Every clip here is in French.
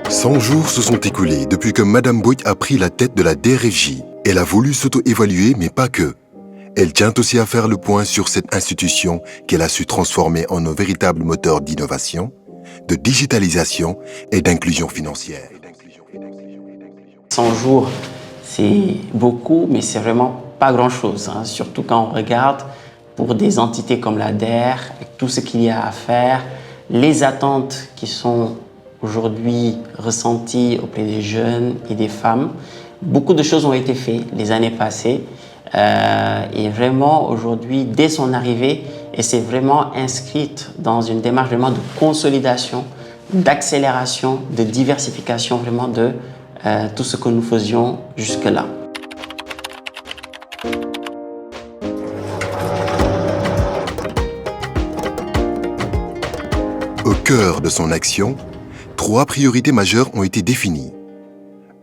100 jours se sont écoulés depuis que Madame Bouygues a pris la tête de la DRFJ. Elle a voulu s'auto-évaluer, mais pas que. Elle tient aussi à faire le point sur cette institution qu'elle a su transformer en un véritable moteur d'innovation, de digitalisation et d'inclusion financière. 100 jours, c'est beaucoup, mais c'est vraiment pas grand-chose, hein. Surtout quand on regarde pour des entités comme la DER, avec tout ce qu'il y a à faire, les attentes qui sont aujourd'hui ressenties auprès des jeunes et des femmes. Beaucoup de choses ont été faites les années passées et vraiment aujourd'hui, dès son arrivée, elle s'est vraiment inscrite dans une démarche vraiment de consolidation, d'accélération, de diversification vraiment de tout ce que nous faisions jusque-là. Au cœur de son action, 3 priorités majeures ont été définies.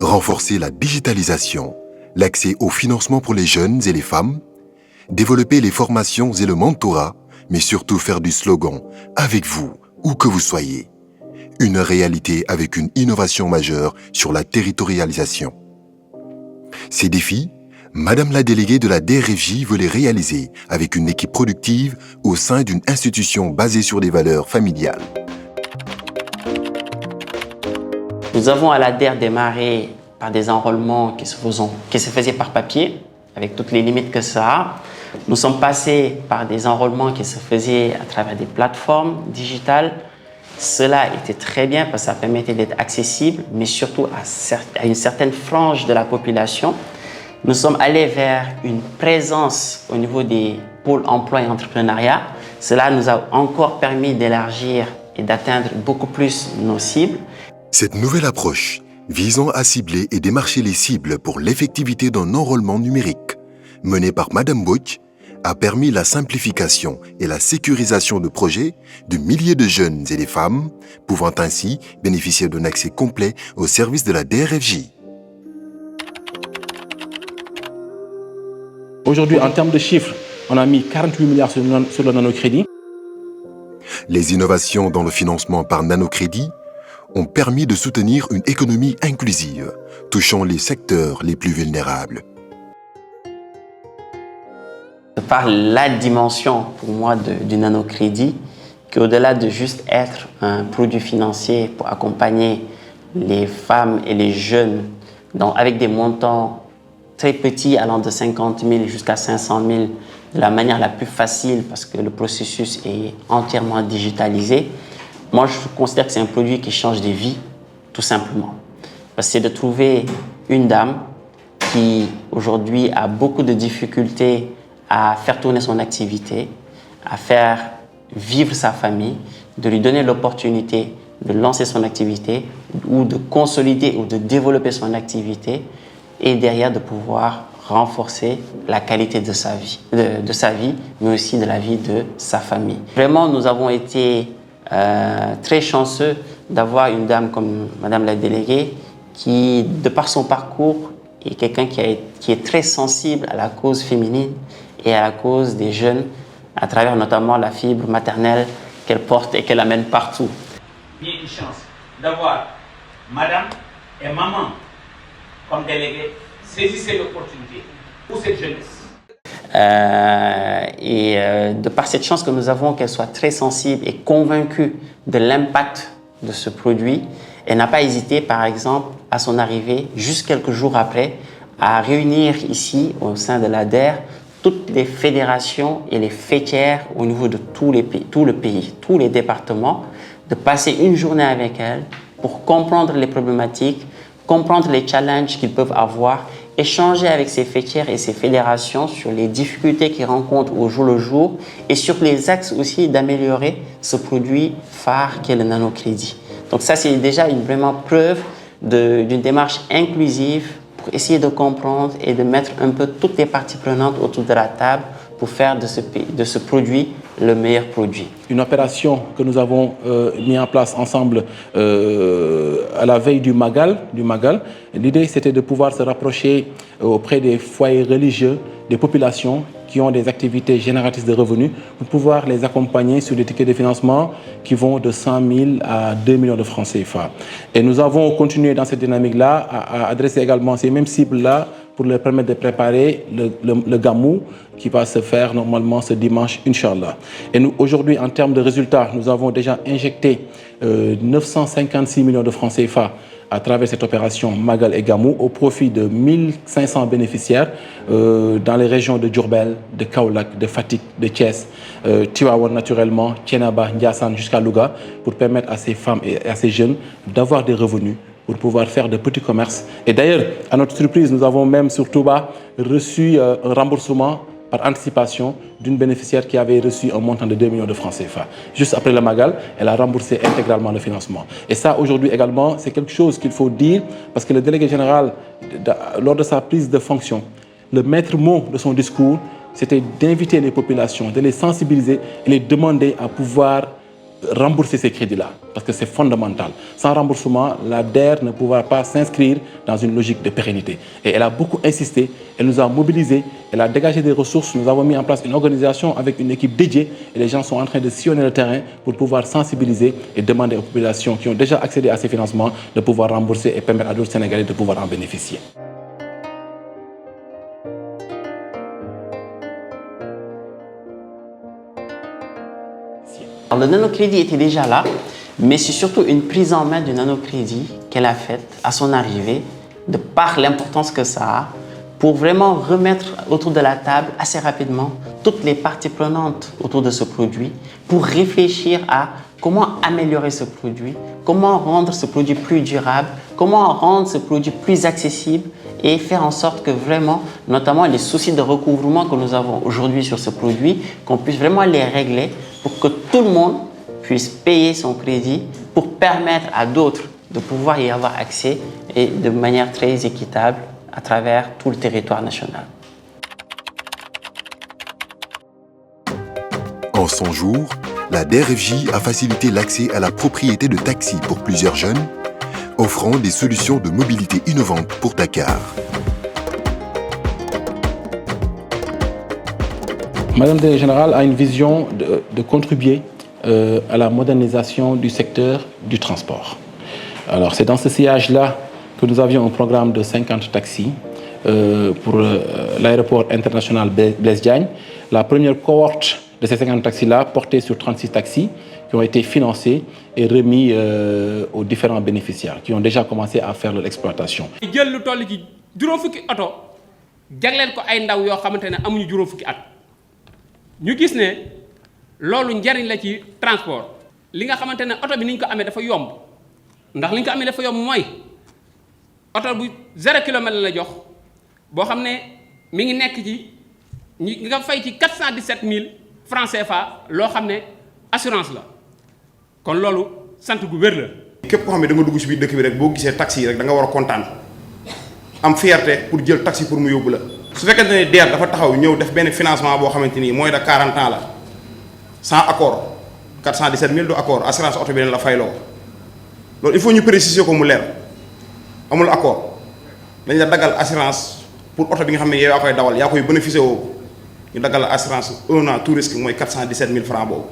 Renforcer la digitalisation, l'accès au financement pour les jeunes et les femmes, développer les formations et le mentorat, mais surtout faire du slogan « Avec vous, où que vous soyez ». Une réalité avec une innovation majeure sur la territorialisation. Ces défis, Madame la déléguée de la DRFJ veut les réaliser avec une équipe productive au sein d'une institution basée sur des valeurs familiales. Nous avons à la DER démarré par des enrôlements qui se faisaient par papier, avec toutes les limites que ça a. Nous sommes passés par des enrôlements qui se faisaient à travers des plateformes digitales. Cela était très bien parce que ça permettait d'être accessible, mais surtout à une certaine frange de la population. Nous sommes allés vers une présence au niveau des pôles emploi et entrepreneuriat. Cela nous a encore permis d'élargir et d'atteindre beaucoup plus nos cibles. Cette nouvelle approche, visant à cibler et démarcher les cibles pour l'effectivité d'un enrôlement numérique, menée par Madame Bouygues, a permis la simplification et la sécurisation de projets de milliers de jeunes et des femmes, pouvant ainsi bénéficier d'un accès complet aux services de la DRFJ. Aujourd'hui, en termes de chiffres, on a mis 48 milliards sur le nanocrédit. Les innovations dans le financement par nanocrédit ont permis de soutenir une économie inclusive, touchant les secteurs les plus vulnérables. Par la dimension pour moi du nanocrédit, qu'au-delà de juste être un produit financier pour accompagner les femmes et les jeunes avec des montants très petits allant de 50 000 jusqu'à 500 000 de la manière la plus facile parce que le processus est entièrement digitalisé, moi je considère que c'est un produit qui change des vies tout simplement. Parce que c'est de trouver une dame qui aujourd'hui a beaucoup de difficultés à faire tourner son activité, à faire vivre sa famille, de lui donner l'opportunité de lancer son activité ou de consolider ou de développer son activité et derrière de pouvoir renforcer la qualité de sa vie, mais aussi de la vie de sa famille. Vraiment, nous avons été très chanceux d'avoir une dame comme Madame la déléguée qui, de par son parcours, est quelqu'un qui est très sensible à la cause féminine et à la cause des jeunes, à travers notamment la fibre maternelle qu'elle porte et qu'elle amène partout. Bien une chance d'avoir madame et maman comme déléguée, saisissez l'opportunité pour cette jeunesse. De par cette chance que nous avons qu'elle soit très sensible et convaincue de l'impact de ce produit, elle n'a pas hésité, par exemple, à son arrivée, juste quelques jours après, à réunir ici, au sein de la DER, toutes les fédérations et les fêtières au niveau de tout le pays, tous les départements, de passer une journée avec elles pour comprendre les problématiques, comprendre les challenges qu'ils peuvent avoir, échanger avec ces fêtières et ces fédérations sur les difficultés qu'ils rencontrent au jour le jour et sur les axes aussi d'améliorer ce produit phare qu'est le nanocrédit. Donc ça, c'est déjà une vraiment preuve d'une démarche inclusive pour essayer de comprendre et de mettre un peu toutes les parties prenantes autour de la table pour faire de ce produit le meilleur produit. Une opération que nous avons mis en place ensemble à la veille du Magal. L'idée, c'était de pouvoir se rapprocher auprès des foyers religieux, des populations qui ont des activités génératrices de revenus, pour pouvoir les accompagner sur des tickets de financement qui vont de 100 000 à 2 millions de francs CFA. Et nous avons continué dans cette dynamique-là à adresser également ces mêmes cibles-là pour leur permettre de préparer le Gamou qui va se faire normalement ce dimanche, Inch'Allah. Et nous, aujourd'hui, en termes de résultats, nous avons déjà injecté 956 millions de francs CFA à travers cette opération Magal et Gamou au profit de 1500 bénéficiaires dans les régions de Diourbel, de Kaolack, de Fatick, de Thiès, Tivaouane naturellement, Thiénaba, Ndiassane jusqu'à Louga, pour permettre à ces femmes et à ces jeunes d'avoir des revenus pour pouvoir faire de petits commerces. Et d'ailleurs, à notre surprise, nous avons même sur Touba reçu un remboursement par anticipation d'une bénéficiaire qui avait reçu un montant de 2 millions de francs CFA. Juste après le Magal, elle a remboursé intégralement le financement. Et ça, aujourd'hui également, c'est quelque chose qu'il faut dire, parce que le délégué général, lors de sa prise de fonction, le maître mot de son discours, c'était d'inviter les populations, de les sensibiliser et les demander à pouvoir rembourser ces crédits-là, parce que c'est fondamental. Sans remboursement, la DER ne pourra pas s'inscrire dans une logique de pérennité. Et elle a beaucoup insisté, elle nous a mobilisés, elle a dégagé des ressources, nous avons mis en place une organisation avec une équipe dédiée et les gens sont en train de sillonner le terrain pour pouvoir sensibiliser et demander aux populations qui ont déjà accédé à ces financements de pouvoir rembourser et permettre à d'autres Sénégalais de pouvoir en bénéficier. Alors, le nanocrédit était déjà là, mais c'est surtout une prise en main du nanocrédit qu'elle a faite à son arrivée, de par l'importance que ça a, pour vraiment remettre autour de la table assez rapidement toutes les parties prenantes autour de ce produit, pour réfléchir à comment améliorer ce produit, comment rendre ce produit plus durable, comment rendre ce produit plus accessible et faire en sorte que vraiment, notamment les soucis de recouvrement que nous avons aujourd'hui sur ce produit, qu'on puisse vraiment les régler pour que tout le monde puisse payer son crédit pour permettre à d'autres de pouvoir y avoir accès et de manière très équitable à travers tout le territoire national. En 100 jours, la DER/FJ a facilité l'accès à la propriété de taxis pour plusieurs jeunes, offrant des solutions de mobilité innovantes pour Dakar. Madame la Générale a une vision de contribuer à la modernisation du secteur du transport. Alors c'est dans ce sillage-là que nous avions un programme de 50 taxis pour l'aéroport international Blaise Diagne. La première cohorte de ces 50 taxis-là portait sur 36 taxis qui ont été financés et remis aux différents bénéficiaires qui ont déjà commencé à faire leur exploitation. jël lu toll ci juróom fukki oto jagleel ko ay ndaw yoo xamante ne amuñu juróom fukki at ñu gis ne loolu njariñ la ci transport li nga xamante ne oto bi ni ñu ko amee dafa yomb ndax li ñu ko amee dafa yomb mooy oto bu 0 kilomètre la jox boo xam ne mi ngi nekk ci ñi nga fay ci 417 000 francs CFA loo xam ne assurance la kon loolu sant gu wér la. képp koo xam ne da nga dugg ci biir dëkk bi rek boo gisee taxi yi rek da nga war a kontaan am fierté pour jël taxi pour mu yóbbu la. su fekkente ne DER dafa taxaw ñëw def benn financement boo xamante ni moins de 40 ans la sans accord 417 000 du accord assurance oto bi leen la fayloo loolu il faut ñu préciser ko mu leer amul accord dañ la daggal assurance pour oto bi nga xam ne yow yaa koy dawal yaa koy bénéficier woo ñu daggal la assurance 1 an tout risque mooy 417 000 francs boobu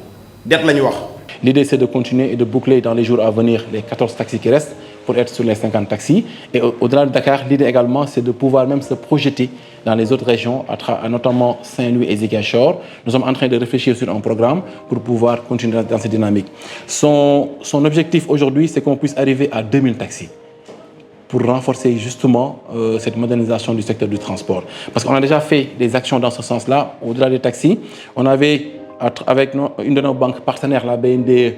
dette la ñu wax. L'idée, c'est de continuer et de boucler dans les jours à venir les 14 taxis qui restent pour être sur les 50 taxis. Et au-delà de Dakar, l'idée également, c'est de pouvoir même se projeter dans les autres régions, notamment Saint-Louis et Ziguinchor. Nous sommes en train de réfléchir sur un programme pour pouvoir continuer dans cette dynamique. Son objectif aujourd'hui, c'est qu'on puisse arriver à 2000 taxis pour renforcer justement cette modernisation du secteur du transport. Parce qu'on a déjà fait des actions dans ce sens-là. Au-delà des taxis, on avait avec une de nos banques partenaires, la BND,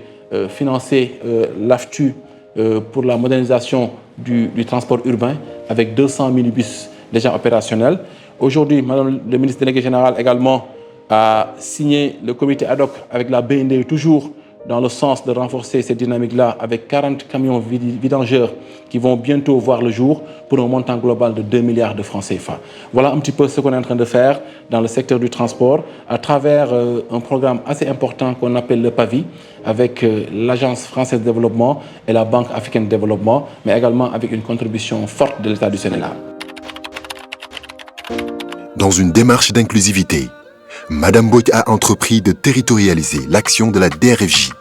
financé l'AFTU pour la modernisation du transport urbain avec 200 minibus déjà opérationnels. Aujourd'hui, Madame le ministre délégué général également a signé le comité ad hoc avec la BND toujours dans le sens de renforcer cette dynamique-là avec 40 camions vidangeurs qui vont bientôt voir le jour pour un montant global de 2 milliards de francs CFA. Voilà un petit peu ce qu'on est en train de faire dans le secteur du transport à travers un programme assez important qu'on appelle le PAVI avec l'Agence française de développement et la Banque africaine de développement, mais également avec une contribution forte de l'État du Sénégal. Dans une démarche d'inclusivité, Madame Mbodj a entrepris de territorialiser l'action de la DRFJ.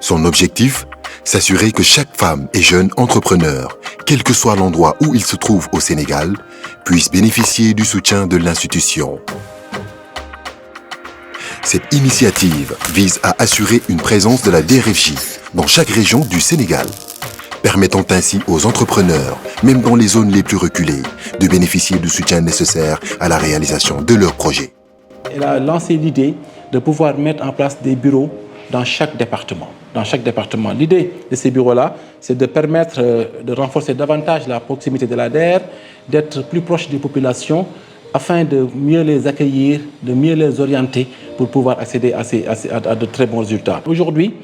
Son objectif, s'assurer que chaque femme et jeune entrepreneur, quel que soit l'endroit où il se trouve au Sénégal, puisse bénéficier du soutien de l'institution. Cette initiative vise à assurer une présence de la DRFJ dans chaque région du Sénégal, permettant ainsi aux entrepreneurs, même dans les zones les plus reculées, de bénéficier du soutien nécessaire à la réalisation de leurs projets. Elle a lancé l'idée de pouvoir mettre en place des bureaux dans chaque département. L'idée de ces bureaux-là, c'est de permettre de renforcer davantage la proximité de la DER, d'être plus proche des populations, afin de mieux les accueillir, de mieux les orienter pour pouvoir accéder à de très bons résultats. Aujourd'hui,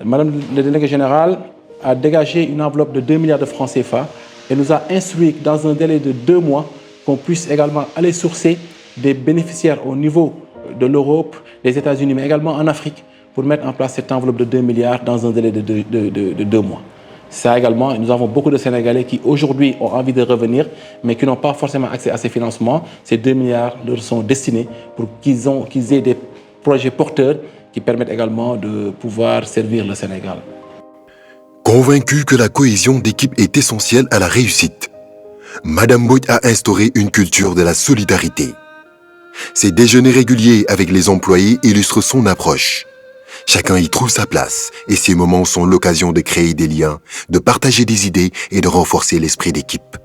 Madame le délégué général a dégagé une enveloppe de 2 milliards de francs CFA et nous a instruit dans un délai de 2 mois qu'on puisse également aller sourcer des bénéficiaires au niveau de l'Europe, des États-Unis, mais également en Afrique, pour mettre en place cette enveloppe de 2 milliards dans un délai de 2 mois. Ça également, nous avons beaucoup de Sénégalais qui aujourd'hui ont envie de revenir, mais qui n'ont pas forcément accès à ces financements. Ces 2 milliards leur sont destinés pour qu'ils aient des projets porteurs qui permettent également de pouvoir servir le Sénégal. Convaincue que la cohésion d'équipe est essentielle à la réussite, Madame Mbodj a instauré une culture de la solidarité. Ces déjeuners réguliers avec les employés illustrent son approche. Chacun y trouve sa place et ces moments sont l'occasion de créer des liens, de partager des idées et de renforcer l'esprit d'équipe.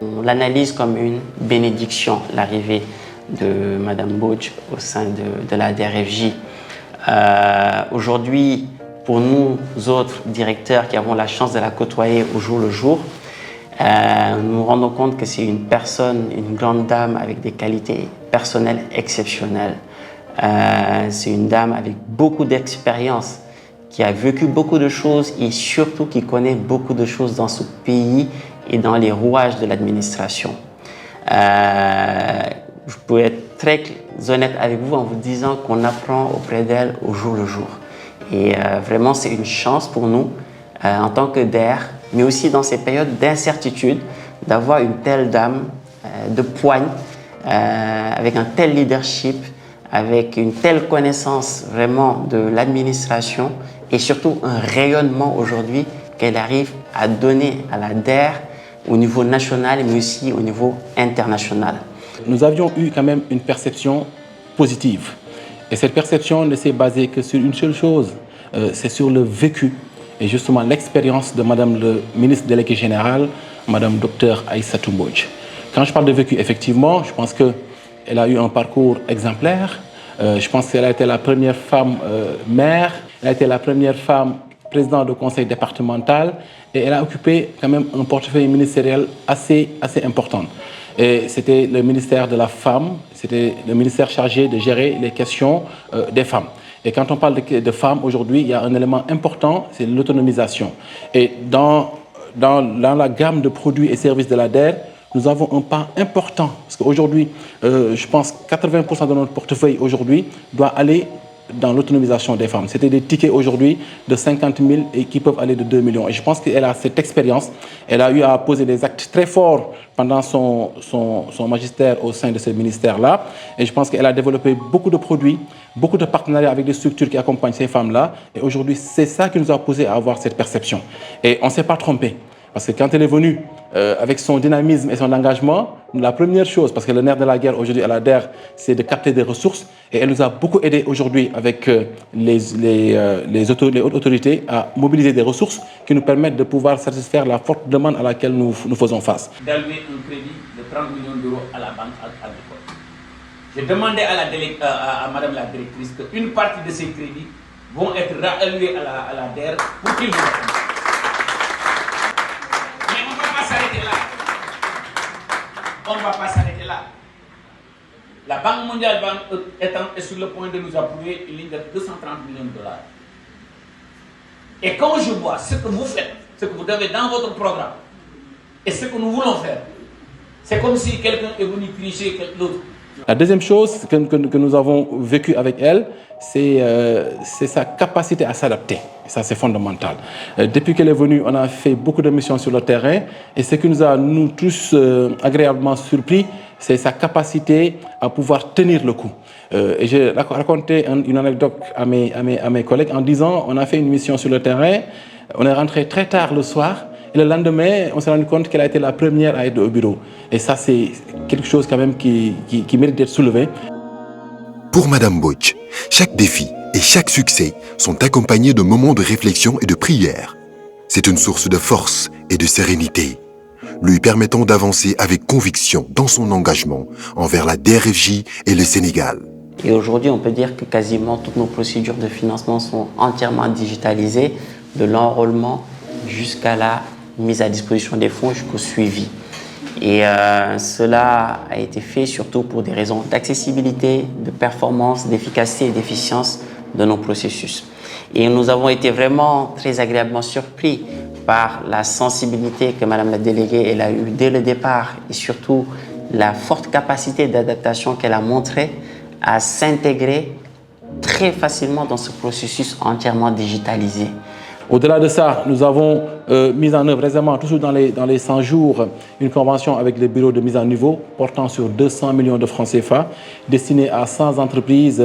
On l'analyse comme une bénédiction, l'arrivée de Madame Mbodj au sein de la DRFJ. Aujourd'hui, pour nous autres directeurs qui avons la chance de la côtoyer au jour le jour, nous nous rendons compte que c'est une personne, une grande dame avec des qualités personnelles exceptionnelles. C'est une dame avec beaucoup d'expérience, qui a vécu beaucoup de choses et surtout qui connaît beaucoup de choses dans ce pays et dans les rouages de l'administration. Je peux être très honnête avec vous en vous disant qu'on apprend auprès d'elle au jour le jour. Et vraiment, c'est une chance pour nous, en tant que DER, mais aussi dans ces périodes d'incertitude, d'avoir une telle dame de poigne, avec un tel leadership, avec une telle connaissance vraiment de l'administration et surtout un rayonnement aujourd'hui qu'elle arrive à donner à la DER au niveau national, mais aussi au niveau international. Nous avions eu quand même une perception positive. Et cette perception ne s'est basée que sur une seule chose, c'est sur le vécu et justement l'expérience de Madame le ministre délégué général, Madame Dr Aïssatou Mbodj. Quand je parle de vécu, effectivement, je pense qu'elle a eu un parcours exemplaire. Je pense qu'elle a été la première femme maire, elle a été la première femme présidente du conseil départemental et elle a occupé quand même un portefeuille ministériel assez important. Et c'était le ministère de la femme, c'était le ministère chargé de gérer les questions des femmes. Et quand on parle de femmes, aujourd'hui, il y a un élément important, c'est l'autonomisation. Et dans la gamme de produits et services de la DER, nous avons un pas important. Parce qu'aujourd'hui, je pense que 80% de notre portefeuille aujourd'hui doit aller dans l'autonomisation des femmes. C'était des tickets aujourd'hui de 50 000 et qui peuvent aller de 2 millions. Et je pense qu'elle a cette expérience. Elle a eu à poser des actes très forts pendant son magistère au sein de ce ministère-là. Et je pense qu'elle a développé beaucoup de produits, beaucoup de partenariats avec des structures qui accompagnent ces femmes-là. Et aujourd'hui, c'est ça qui nous a posé à avoir cette perception. Et on ne s'est pas trompé. Parce que quand elle est venue avec son dynamisme et son engagement, la première chose, parce que le nerf de la guerre aujourd'hui à la DER, c'est de capter des ressources. Et elle nous a beaucoup aidé aujourd'hui avec les hautes autorités à mobiliser des ressources qui nous permettent de pouvoir satisfaire la forte demande à laquelle nous faisons face. D'allouer un crédit de 30 millions d'euros à la banque agricole. J'ai demandé à Madame la directrice qu'une partie de ces crédits vont être réalloués à la DER pour qu'ils nous répondent. On ne va pas s'arrêter là. La Banque mondiale est sur le point de nous approuver une ligne de 230 millions de dollars. Et quand je vois ce que vous faites, ce que vous avez dans votre programme, et ce que nous voulons faire, c'est comme si quelqu'un est venu tricher l'autre. La deuxième chose que nous avons vécu avec elle, c'est sa capacité à s'adapter. Et ça, c'est fondamental. Depuis qu'elle est venue, on a fait beaucoup de missions sur le terrain. Et ce qui nous a, nous tous, agréablement surpris, c'est sa capacité à pouvoir tenir le coup. Et j'ai raconté une anecdote à mes collègues en disant, on a fait une mission sur le terrain, on est rentré très tard le soir, et le lendemain, on s'est rendu compte qu'elle a été la première à être au bureau. Et ça, c'est quelque chose quand même qui mérite d'être soulevé. Pour Madame Mbodj, chaque défi et chaque succès sont accompagnés de moments de réflexion et de prière. C'est une source de force et de sérénité, lui permettant d'avancer avec conviction dans son engagement envers la DER/FJ et le Sénégal. Et aujourd'hui, on peut dire que quasiment toutes nos procédures de financement sont entièrement digitalisées, de l'enrôlement jusqu'à la mise à disposition des fonds jusqu'au suivi. Et cela a été fait surtout pour des raisons d'accessibilité, de performance, d'efficacité et d'efficience de nos processus. Et nous avons été vraiment très agréablement surpris par la sensibilité que Madame la déléguée elle a eue dès le départ et surtout la forte capacité d'adaptation qu'elle a montrée à s'intégrer très facilement dans ce processus entièrement digitalisé. Au-delà de ça, nous avons mis en œuvre récemment, toujours dans les 100 jours, une convention avec les bureaux de mise à niveau portant sur 200 millions de francs CFA, destinée à 100 entreprises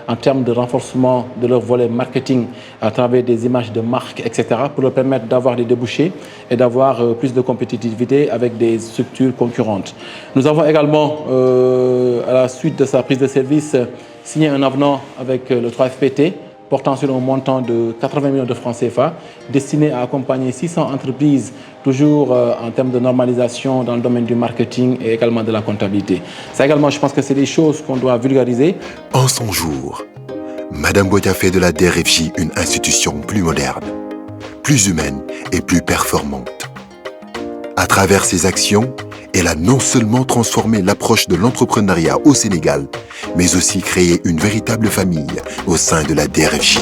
en termes de renforcement de leur volet marketing à travers des images de marque, etc., pour leur permettre d'avoir des débouchés et d'avoir plus de compétitivité avec des structures concurrentes. Nous avons également, à la suite de sa prise de service, signé un avenant avec le 3FPT, portant sur un montant de 80 millions de francs CFA, destiné à accompagner 600 entreprises, toujours en termes de normalisation dans le domaine du marketing et également de la comptabilité. Ça également, je pense que c'est des choses qu'on doit vulgariser. En 100 jours, Madame Mbodj a fait de la DER/FJ une institution plus moderne, plus humaine et plus performante. À travers ses actions, elle a non seulement transformé l'approche de l'entrepreneuriat au Sénégal, mais aussi créé une véritable famille au sein de la DER/FJ.